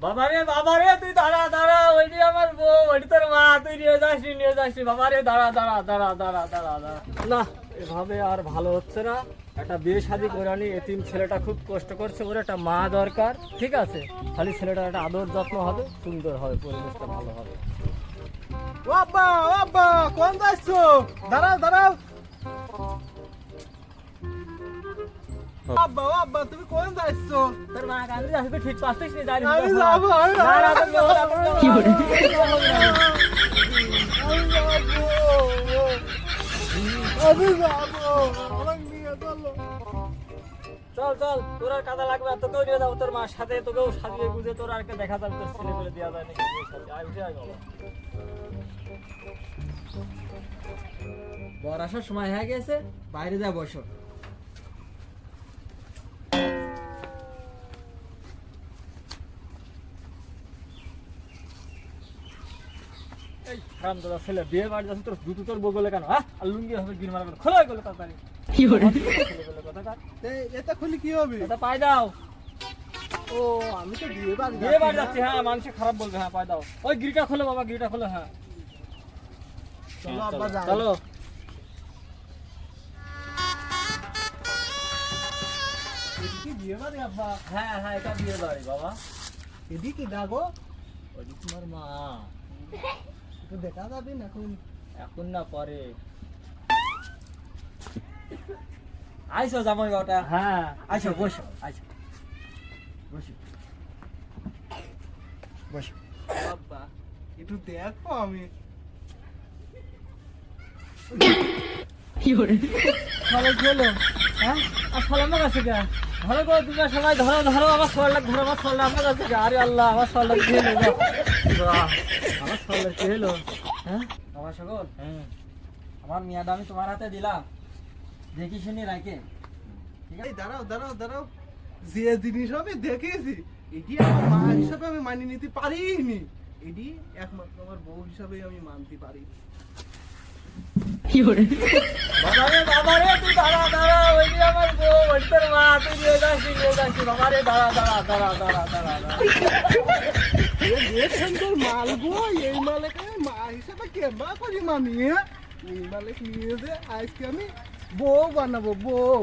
বাবারে তুই দাঁড়া দাঁড়া, ওইটি আমার বউ, ওইটি তোর মা, তুই নিয়ে যাসনি বাবারে, দাঁড়া দাঁড়া দাঁড়া দাঁড়া দাঁড়া দাঁড়া। না, এভাবে আর ভালো হচ্ছে না। একটা বিয়ে শাদী করে আনি, এতিম ছেলেটা খুব কষ্ট করছে, ওর একটা মা দরকার, ঠিক আছে? খালি ছেলেটা একটা আদর যত্ন হবে, সুন্দর হবে, পরিবেশটা ভালো হবে। ও আব্বা কোন যাচ্ছ? দাঁড়াও আব্বা তুমি কোন যাচ্ছ? তোর মা কান্দি আসবে, ঠিক পাচ্ছিস নি? জানি আমি যাবো কি করে আমি যাবো আমাকে নিয়ে চলো। চল চল, তোর আর কাদা লাগবে, আর তোকেও নিয়ে যাবো তোর মার সাথে, তোকেও সাজিয়ে গুজে তোর আর দেখা যাবে, তোর ছেলে পেলে দেওয়া যায় নাকি বিয়ের সাথে। আয় উঠে আয় বাবা। বর আসার সময় হয়ে গেছে, বাইরে যা বসো। এই হারামজাদা ছেলে, বিয়ে বাড়ি যাচ্ছে, তোর জুতো তোর বগলে কেন? হ্যাঁ, আর লুঙ্গি হবে গির মারা গেল, খোলা গেল তাড়াতাড়ি। ছেলেপেলে কোথাকার। এটা খুলে কি হবে? এটা পায় দাও। ও আমি তো বিয়ে বাড়ি বিয়ে বাড়ি যাচ্ছি, হ্যাঁ, মানুষে খারাপ বলবে, হ্যাঁ পায় দাও। ওই গিরিটা খোলো বাবা, গিরিটা খোলো। হ্যাঁ চলো আব্বা যাই। চলো। এদিকে বিয়ে বাড়ি আব্বা? হ্যাঁ হ্যাঁ, এটা বিয়ে বাড়ি বাবা। এদিকে ডাকো, ওই যে তোমার মা। একটু দেখা যাবে না এখন? এখন না, পরে। আইসো জামাই বাবাটা, হ্যাঁ আইসো বসো, আইসো বসো বসো। আব্বা একটু দেখো আমি। ভালো খেলো। হ্যাঁ, আর সালামা কাছে গা ভালো করে দুটো সবাই ধরো ধরো, আমার সোয়াল ধরো, আমার সোয়াল আমার কাছে গা। আরে আল্লাহ, আমার সোয়াল কি হলো? আমার সোয়াল কি হলো? হ্যাঁ বাবা সকল, হ্যাঁ, আমার মেয়াদা আমি তোমার হাতে দিলাম, দেখি শুনি রাখে। এই দাঁড়াও, যে জিনিস আমি দেখেছি এটি আমার মা হিসাবে আমি মানিয়ে নিতে পারিনি, এটি একমাত্র আমার বউ হিসাবে আমি মানতে পারি। বাবারে তুই দাঁড়া দাঁড়া, ওই যে আমার বউ, ওই তোর মা, তুই নিয়ে যাসনি বাবারে, দাঁড়া দাঁড়া দাঁড়া দাঁড়া দাঁড়া দাঁড়া। সুন্দর মাল গো, এই মালেকে মা হিসাবে কেবা করি মানিয়ে, এই মালিক নিয়ে যে আজকে আমি বউ বানাবো, বউ।